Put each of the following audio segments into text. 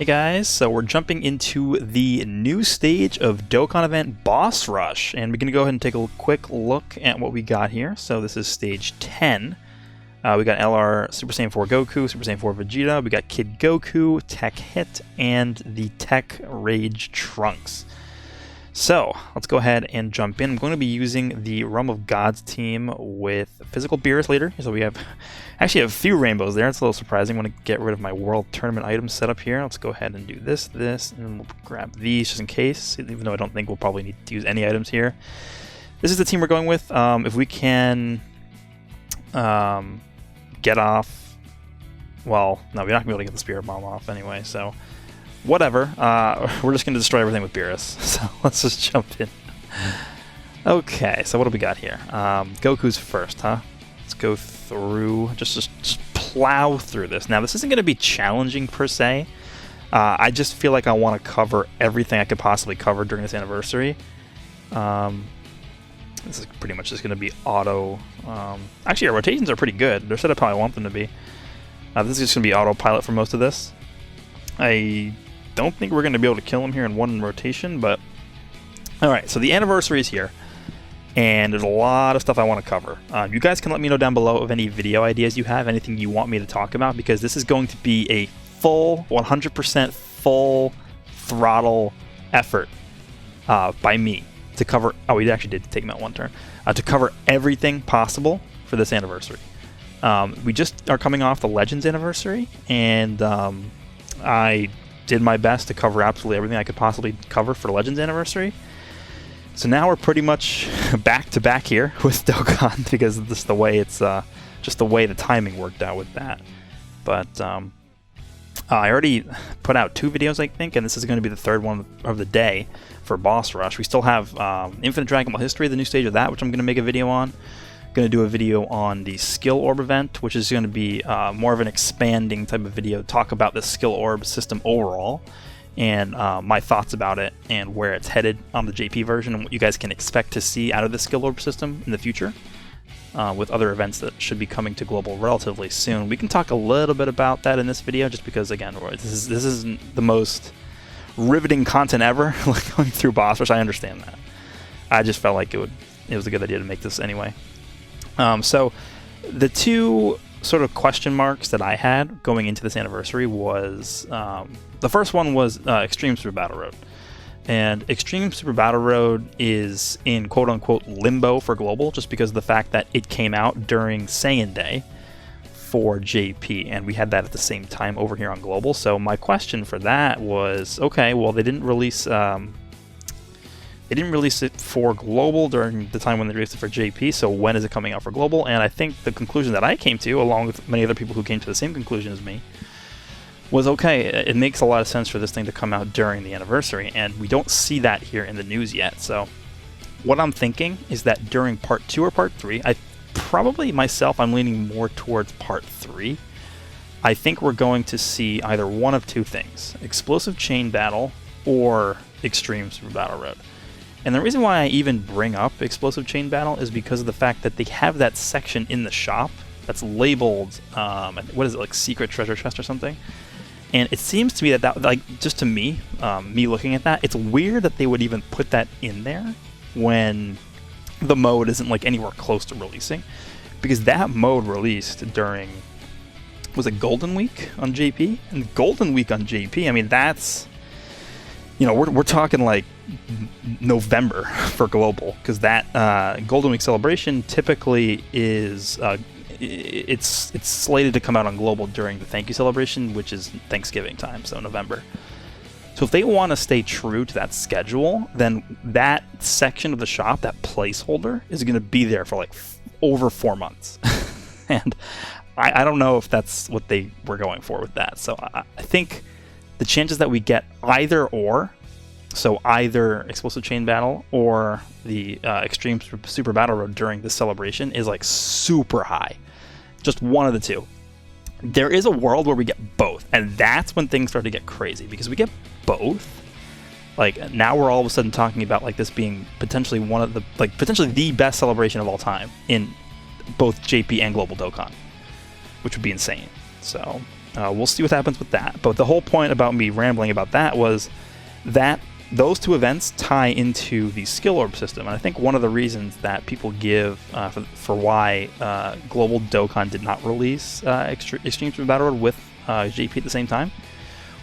Hey guys, so we're jumping into the new stage of Dokkan event Boss Rush, and we're going to go ahead and take a quick look at what we got here. So this is stage 10. We got LR Super Saiyan 4 Goku, Super Saiyan 4 Vegeta, we got Kid Goku, Tech Hit, and the Tech Rage Trunks. So let's go ahead and jump in. I'm going to be using the Realm of Gods team with Physical Beerus later. So we have actually a few rainbows there. It's a little surprising. I want to get rid of my World Tournament items set up here. Let's go ahead and do this, and then we'll grab these just in case, even though I don't think we'll probably need to use any items here. This is the team we're going with. If we can get off... Well, no, we're not going to be able to get the Spirit Bomb off anyway, so... Whatever, we're just going to destroy everything with Beerus, so let's just jump in. Okay, so what do we got here? Goku's first, huh? Let's go through, just plow through this. Now, this isn't going to be challenging per se. I just feel like I want to cover everything I could possibly cover during this anniversary. This is pretty much just going to be auto. Actually, our rotations are pretty good. They're set up how I want them to be. This is just going to be autopilot for most of this. I don't think we're going to be able to kill him here in one rotation, but... Alright, so the anniversary is here, and there's a lot of stuff I want to cover. You guys can let me know down below of any video ideas you have, anything you want me to talk about, because this is going to be a full, 100% full throttle effort by me to cover... Oh, we actually did take him out one turn. To cover everything possible for this anniversary. We just are coming off the Legends anniversary, and... I did my best to cover absolutely everything I could possibly cover for Legends Anniversary. So now we're pretty much back to back here with Dokkan because of just the way it's just the way the timing worked out with that. But I already put out 2 videos, I think, and this is going to be the third one of the day for Boss Rush. We still have Infinite Dragon Ball History, the new stage of that, which I'm going to make a video on. Going to do a video on the Skill Orb event, which is going to be more of an expanding type of video, talk about the Skill Orb system overall, and my thoughts about it, and where it's headed on the JP version, and what you guys can expect to see out of the Skill Orb system in the future, with other events that should be coming to global relatively soon. We can talk a little bit about that in this video, just because, again, this isn't the most riveting content ever, like going through Boss Rush. I understand that. I just felt like it was a good idea to make this anyway. So the 2 sort of question marks that I had going into this anniversary was, the first one was Extreme Super Battle Road. And Extreme Super Battle Road is in quote-unquote limbo for global, just because of the fact that it came out during Saiyan Day for JP, and we had that at the same time over here on global. So my question for that was, okay, well, they didn't release... They didn't release it for global during the time when they released it for JP, so when is it coming out for global? And I think the conclusion that I came to, along with many other people who came to the same conclusion as me, was okay, it makes a lot of sense for this thing to come out during the anniversary, and we don't see that here in the news yet. So what I'm thinking is that during part 2 or part 3, I'm leaning more towards part 3. I think we're going to see either one of 2 things, Explosive Chain Battle or Extreme Super Battle Road. And the reason why I even bring up Explosive Chain Battle is because of the fact that they have that section in the shop that's labeled, what is it, like Secret Treasure Chest or something? And it seems to me that like, just to me, me looking at that, it's weird that they would even put that in there when the mode isn't like anywhere close to releasing. Because that mode released during, was it Golden Week on JP? And Golden Week on JP, I mean, that's... You know, we're talking like November for global, because that Golden Week celebration typically is it's slated to come out on global during the Thank You celebration, which is Thanksgiving time, so November. So if they want to stay true to that schedule, then that section of the shop, that placeholder, is going to be there for like over 4 months, and I don't know if that's what they were going for with that. So I think the chances that we get either or, so either Explosive Chain Battle or the Extreme Super Battle Road during this celebration, is like super high. Just one of the 2. There is a world where we get both, and that's when things start to get crazy, because we get both. Like, now we're all of a sudden talking about like this being potentially one of the, like, potentially the best celebration of all time in both JP and Global Dokkan, which would be insane. So we'll see what happens with that. But the whole point about me rambling about that was that those two events tie into the skill orb system. And I think one of the reasons that people give for why Global Dokkan did not release Extreme Super Battle Road with JP at the same time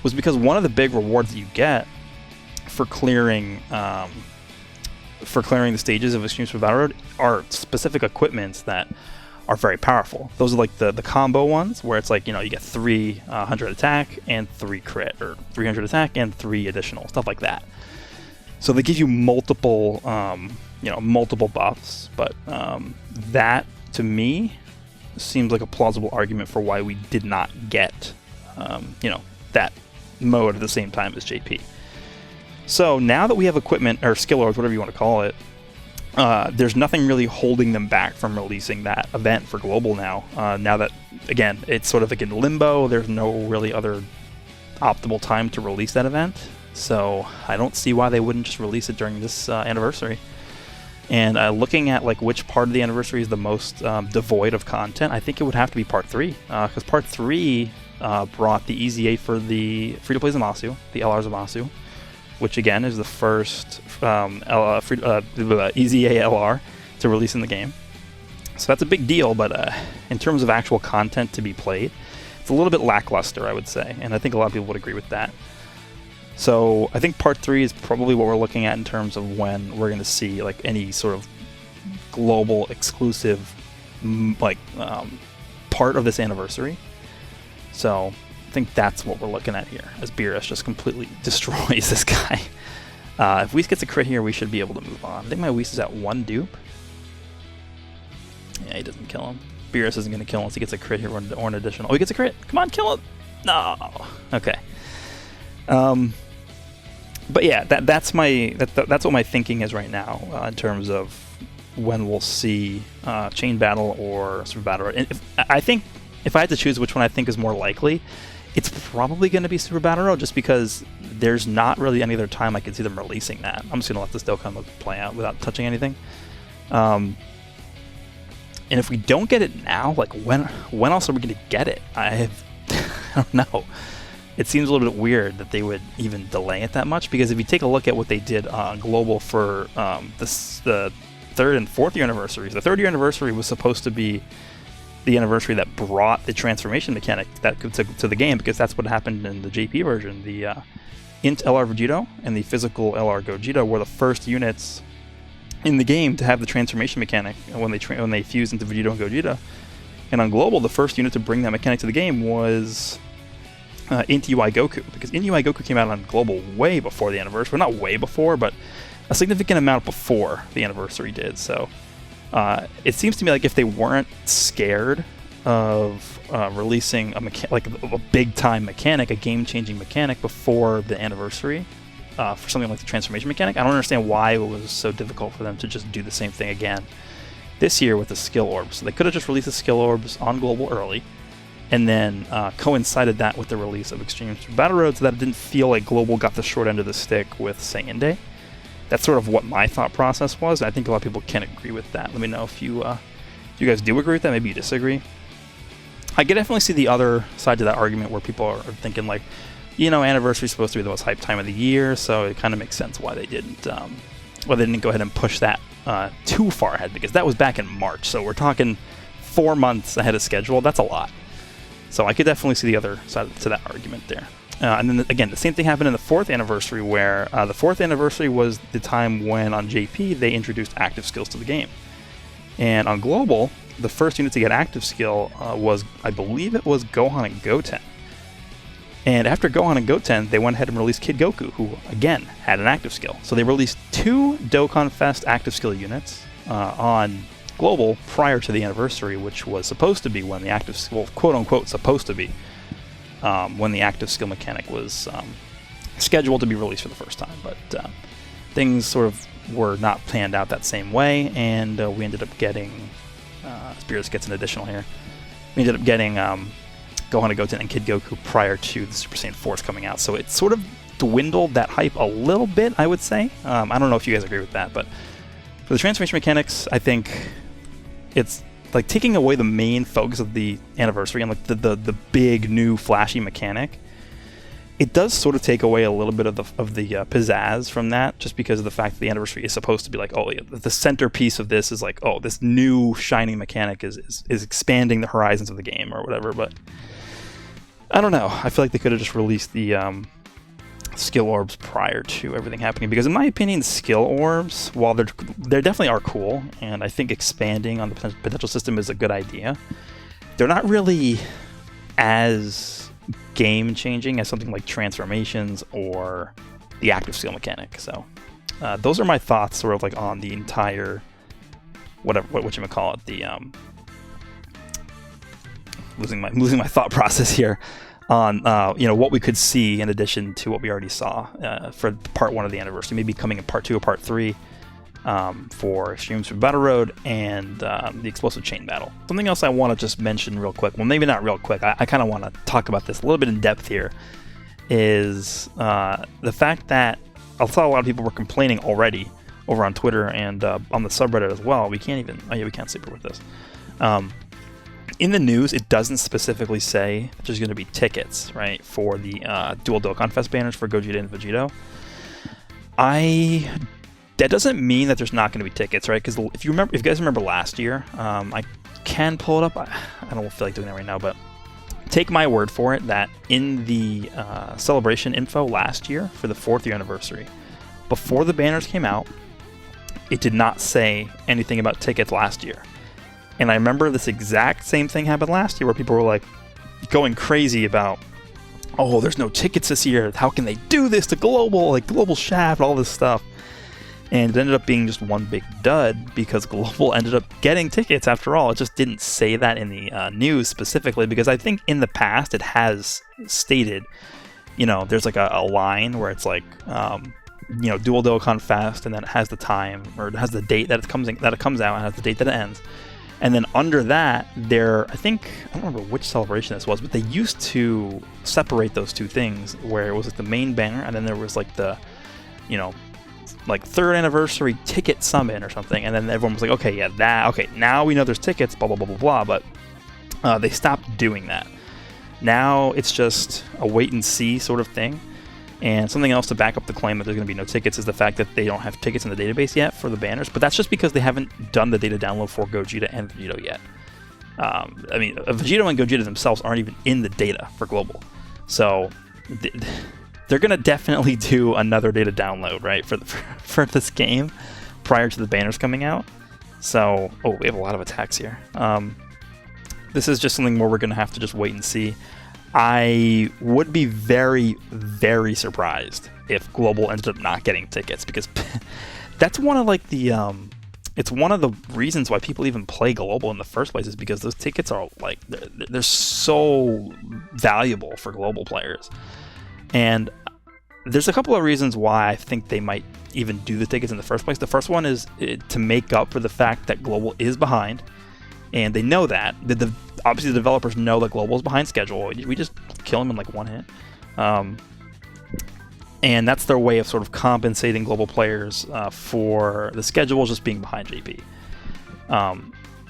was because one of the big rewards that you get for clearing the stages of Extreme Super Battle Road are specific equipments that are very powerful. Those are like the combo ones where it's like, you know, you get 300 attack and 3 crit, or 300 attack and 3 additional, stuff like that. So they give you multiple multiple buffs, but that to me seems like a plausible argument for why we did not get that mode at the same time as JP. So now that we have equipment, or skill orbs, whatever you want to call it, there's nothing really holding them back from releasing that event for Global now. Now that, again, it's sort of like in limbo, there's no really other optimal time to release that event. So I don't see why they wouldn't just release it during this anniversary. And looking at like which part of the anniversary is the most devoid of content, I think it would have to be Part 3. Because Part 3 brought the EZA for the free-to-play Zamasu, the LR Zamasu, which again is the first EZA LR to release in the game. So that's a big deal, but in terms of actual content to be played, it's a little bit lackluster, I would say, and I think a lot of people would agree with that. So I think Part 3 is probably what we're looking at in terms of when we're going to see like any sort of global exclusive part of this anniversary. So I think that's what we're looking at here, as Beerus just completely destroys this guy. If Whis gets a crit here, we should be able to move on. I think my Whis is at 1 dupe. Yeah, he doesn't kill him. Beerus isn't going to kill him unless he gets a crit here or an additional. Oh, he gets a crit! Come on, kill him! No! Okay. But yeah, that's what my thinking is right now in terms of when we'll see Chain Battle or Super Battle Road. And I think if I had to choose which one I think is more likely, it's probably going to be Super Battle Road, just because there's not really any other time I could see them releasing that. I'm just going to let this Dokkan play out without touching anything. And if we don't get it now, like when else are we going to get it? I don't know. It seems a little bit weird that they would even delay it that much, because if you take a look at what they did on Global for the 3rd and 4th year anniversaries, the 3rd year anniversary was supposed to be the anniversary that brought the transformation mechanic to the game, because that's what happened in the JP version. The Int LR Vegito and the Physical LR Gogeta were the first units in the game to have the transformation mechanic when they fused into Vegito and Gogeta. And on Global, the first unit to bring that mechanic to the game was Int UI Goku, because Int UI Goku came out on Global way before the anniversary. Well, not way before, but a significant amount before the anniversary did. So it seems to me like if they weren't scared of releasing a big-time mechanic, a game-changing mechanic before the anniversary for something like the transformation mechanic, I don't understand why it was so difficult for them to just do the same thing again this year with the skill orbs. So they could have just released the skill orbs on Global early, and then coincided that with the release of Extreme Super Battle Road, so that it didn't feel like Global got the short end of the stick with Saiyan Day. That's sort of what my thought process was, and I think a lot of people can agree with that. Let me know if you guys do agree with that. Maybe you disagree. I can definitely see the other side to that argument, where people are thinking like, anniversary is supposed to be the most hyped time of the year, so it kind of makes sense why they didn't go ahead and push that too far ahead, because that was back in March, so we're talking 4 months ahead of schedule. That's a lot. So I could definitely see the other side to that argument there. And then again, the same thing happened in the 4th anniversary, where the 4th anniversary was the time when on JP they introduced active skills to the game. And on Global, the first unit to get active skill was, I believe it was Gohan and Goten. And after Gohan and Goten, they went ahead and released Kid Goku, who again had an active skill. So they released 2 Dokkan Fest active skill units on Global prior to the anniversary, which was supposed to be when the active skill, quote unquote, supposed to be when the active skill mechanic was scheduled to be released for the first time. But things sort of were not planned out that same way, and we ended up getting, Beerus gets an additional here, we ended up getting Gohan and Goten and Kid Goku prior to the Super Saiyan 4s coming out. So it sort of dwindled that hype a little bit, I would say. I don't know if you guys agree with that, but for the transformation mechanics, I think it's like taking away the main focus of the anniversary and like the big new flashy mechanic, it does sort of take away a little bit of the pizzazz from that, just because of the fact that the anniversary is supposed to be like, oh, yeah, the centerpiece of this is like, oh, this new shining mechanic is expanding the horizons of the game or whatever. But I don't know. I feel like they could have just released the skill orbs prior to everything happening, because in my opinion, skill orbs, while they definitely are cool, and I think expanding on the potential system is a good idea, they're not really as game changing as something like transformations or the active skill mechanic. So those are my thoughts sort of like on the entire whatchamacallit, the losing my thought process here on what we could see in addition to what we already saw for part 1 of the anniversary, maybe coming in part 2 or part 3 for Extremes from Battle Road and the Explosive Chain Battle. Something else I want to just mention real quick, well, maybe not real quick, I kind of want to talk about this a little bit in depth here, is the fact that I saw a lot of people were complaining already over on Twitter and on the subreddit as well. We can't sleep with this. In the news, it doesn't specifically say there's going to be tickets, right, for the dual Dokkan Fest banners for Gogeta and Vegito. That doesn't mean that there's not going to be tickets, right? Because if you guys remember last year, I can pull it up. I don't feel like doing that right now, but take my word for it that in the celebration info last year for the 4th year anniversary, before the banners came out, it did not say anything about tickets last year. And I remember this exact same thing happened last year, where people were like going crazy about, oh, there's no tickets this year. How can they do this to Global Shaft, all this stuff. And it ended up being just one big dud, because Global ended up getting tickets after all. It just didn't say that in the news specifically, because I think in the past it has stated, there's like a line where it's like, dual Dokkan Fest, and then it has the time, or it has the date that it comes out, and has the date that it ends. And then under that, I don't remember which celebration this was, but they used to separate those two things, where it was like the main banner, and then there was like the, like 3rd anniversary ticket summon or something, and then everyone was like, okay, now we know there's tickets, blah, blah, blah, blah, blah, but they stopped doing that. Now it's just a wait and see sort of thing. And something else to back up the claim that there's going to be no tickets is the fact that they don't have tickets in the database yet for the banners, but that's just because they haven't done the data download for Gogeta and Vegito yet. Vegito and Gogeta themselves aren't even in the data for Global. So they're going to definitely do another data download, right, for this game prior to the banners coming out. So, we have a lot of attacks here. This is just something where we're going to have to just wait and see. I would be very, very surprised if Global ended up not getting tickets, because that's one of like the it's one of the reasons why people even play Global in the first place, is because those tickets are like they're so valuable for Global players. And there's a couple of reasons why I think they might even do the tickets in the first place. The first one is to make up for the fact that Global is behind, and they know that. Obviously, the developers know that Global is behind schedule. We just kill them in like one hit. And that's their way of sort of compensating Global players for the schedule just being behind JP.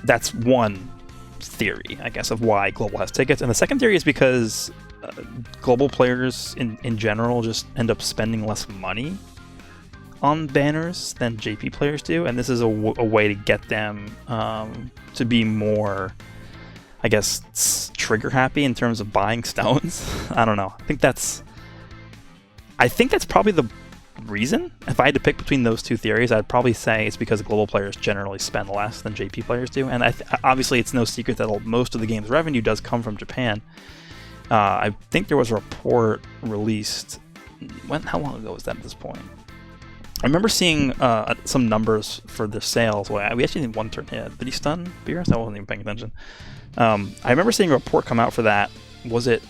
That's one theory, I guess, of why Global has tickets. And the second theory is because Global players in general just end up spending less money on banners than JP players do, and this is a way to get them to be more, I guess, trigger happy in terms of buying stones. I don't know. I think that's probably the reason. If I had to pick between those two theories, I'd probably say it's because Global players generally spend less than JP players do, and obviously it's no secret that most of the game's revenue does come from Japan. I think there was a report released. How long ago was that at this point? I remember seeing some numbers for the sales. Well, we actually did one turn hit. Did he stun Beerus? I wasn't even paying attention. I remember seeing a report come out for that. Was it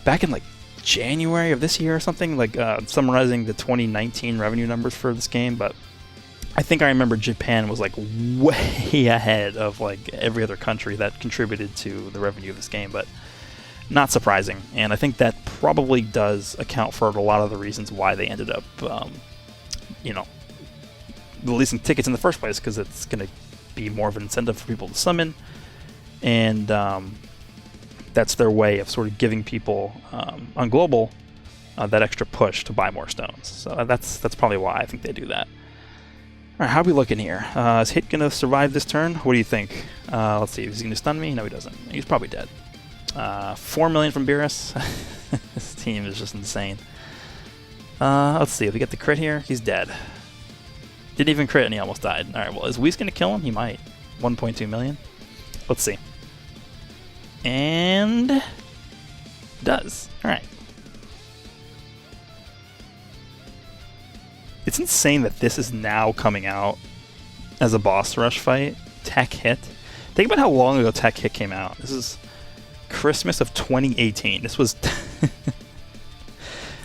back in like January of this year or something? Like summarizing the 2019 revenue numbers for this game. But I think I remember Japan was like way ahead of like every other country that contributed to the revenue of this game. But not surprising. And I think that probably does account for a lot of the reasons why they ended up releasing tickets in the first place, because it's going to be more of an incentive for people to summon, and that's their way of sort of giving people on global that extra push to buy more stones. So that's probably why I think they do that. All right, how are we looking here? Is Hit gonna survive this turn? What do you think? Let's see. Is he gonna stun me? No, he doesn't. He's probably dead. 4 million from Beerus. This team is just insane. Let's see. If we get the crit here, he's dead. Didn't even crit and he almost died. All right. Well, is Whis gonna kill him? He might. 1.2 million. Let's see. And does. All right. It's insane that this is now coming out as a boss rush fight. Tech Hit. Think about how long ago Tech Hit came out. This is Christmas of 2018. This was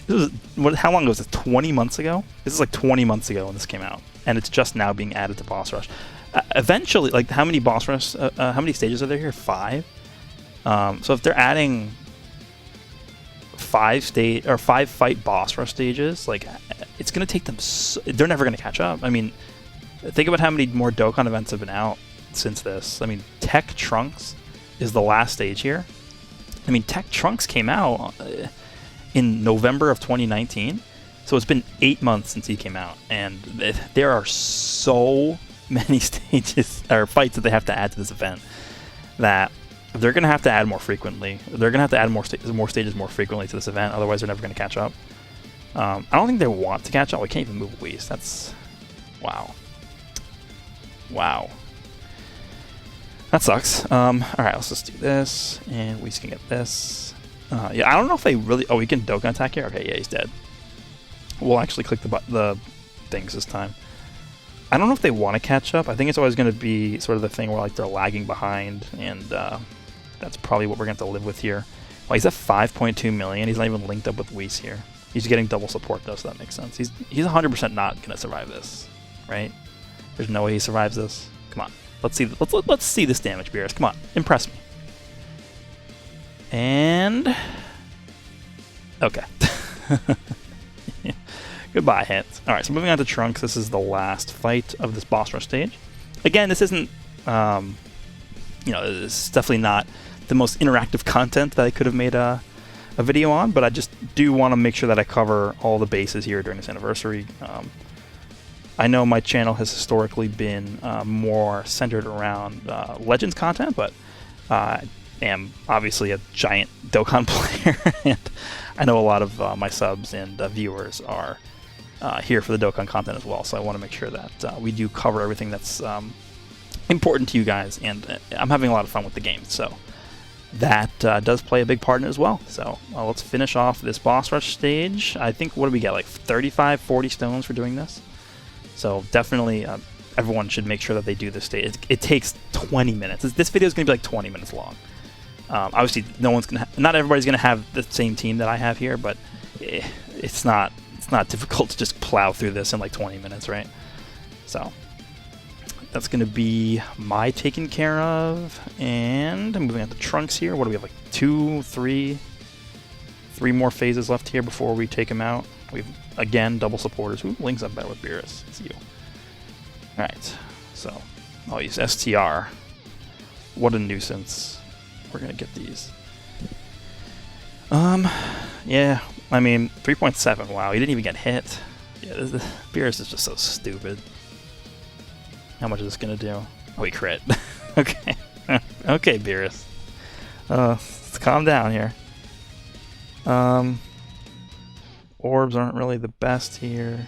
how long ago was this? 20 months ago? This is like 20 months ago when this came out, and it's just now being added to boss rush. Eventually, like how many boss rush? How many stages are there here? 5. So if they're adding 5 fight boss rush stages, like it's gonna take them. They're never gonna catch up. I mean, think about how many more Dokkan events have been out since this. I mean, Tech Trunks is the last stage here. I mean, Tech Trunks came out in November of 2019, so it's been 8 months since he came out, and there are so many stages or fights that they have to add to this event that they're going to have to add more frequently. They're going to have to add more stages more frequently to this event, otherwise they're never going to catch up. I don't think they want to catch up. We can't even move Whis. That's... wow. Wow. That sucks. Alright, let's just do this, and Whis can get this. Yeah, I don't know if they really... oh, we can Dokkan attack here? Okay, yeah, he's dead. We'll actually click the things this time. I don't know if they want to catch up. I think it's always going to be sort of the thing where like they're lagging behind, and that's probably what we're going to have to live with here. Well, he's at 5.2 million. He's not even linked up with Whis here. He's getting double support though, so that makes sense. He's 100% not going to survive this, right? There's no way he survives this. Come on, let's see this damage, Beerus. Come on, impress me. And okay. Goodbye, Hit. Alright, so moving on to Trunks. This is the last fight of this boss rush stage. Again, this isn't, this is definitely not the most interactive content that I could have made a video on, but I just do want to make sure that I cover all the bases here during this anniversary. I know my channel has historically been more centered around Legends content, but I am obviously a giant Dokkan player, and I know a lot of my subs and viewers are here for the Dokkan content as well, so I want to make sure that we do cover everything that's important to you guys, and I'm having a lot of fun with the game, so that does play a big part in it as well. So let's finish off this boss rush stage. I think, what do we get, like 35, 40 stones for doing this? So definitely everyone should make sure that they do this stage. It takes 20 minutes. This video is going to be like 20 minutes long. Obviously, not everybody's going to have the same team that I have here, but it's not difficult to just plow through this in like 20 minutes, right? So that's going to be my taken care of, and I'm moving on to Trunks here. What do we have, like 3 more phases left here before we take him out. We've again double supporters. Who links up better with Beerus? It's you. All right, so I'll use STR. What a nuisance. We're gonna get these. Yeah, I mean 3.7. Wow, he didn't even get hit. Yeah, Beerus is just so stupid. How much is this gonna do? Oh, he crit. Okay, okay, Beerus. Let's calm down here. Orbs aren't really the best here.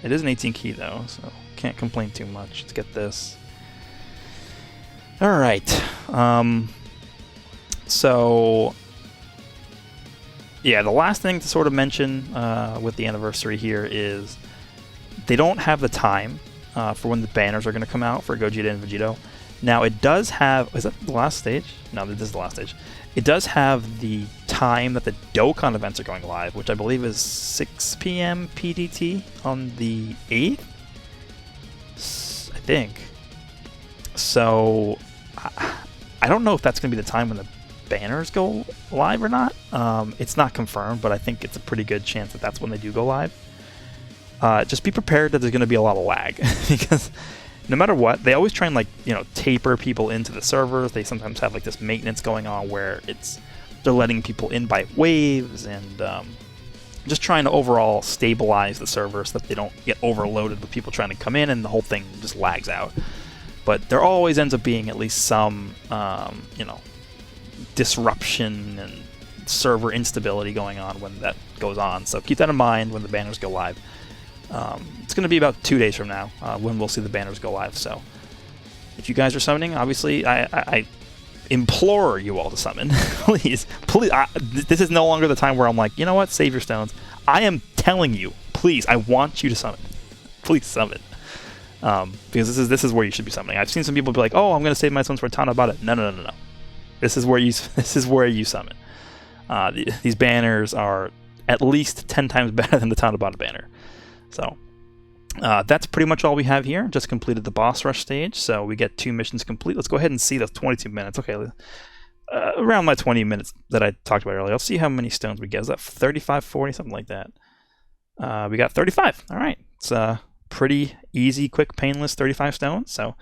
It is an 18 key though, so can't complain too much. Let's get this. Alright, so yeah, the last thing to sort of mention with the anniversary here is they don't have the time for when the banners are going to come out for Gogeta and Vegito. Now it does have, is that the last stage? No, this is the last stage. It does have the time that the Dokkan events are going live, which I believe is 6 p.m. PDT on the 8th, I think. So I don't know if that's going to be the time when the banners go live or not. It's not confirmed, but I think it's a pretty good chance that that's when they do go live. Just be prepared that there's going to be a lot of lag because no matter what, they always try and, like, you know, taper people into the servers. They sometimes have, like, this maintenance going on where they're letting people in by waves, and just trying to overall stabilize the server so that they don't get overloaded with people trying to come in and the whole thing just lags out. But there always ends up being at least some, you know, disruption and server instability going on when that goes on. So keep that in mind when the banners go live. It's going to be about 2 days from now when we'll see the banners go live. So if you guys are summoning, obviously, I implore you all to summon. Please. This is no longer the time where I'm like, you know what, save your stones. I am telling you, please, I want you to summon. Please summon. Because this is where you should be summoning. I've seen some people be like, oh, I'm going to save my stones for Tanabata. No. This is where you summon. These banners are at least 10 times better than the Tanabata banner. So that's pretty much all we have here. Just completed the boss rush stage, so we get 2 missions complete. Let's go ahead and see those 22 minutes. Okay, around my 20 minutes that I talked about earlier. I'll see how many stones we get. Is that 35, 40, something like that? We got 35. All right. It's pretty easy, quick, painless 35 stones. So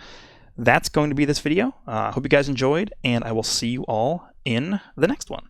that's going to be this video. I hope you guys enjoyed, and I will see you all in the next one.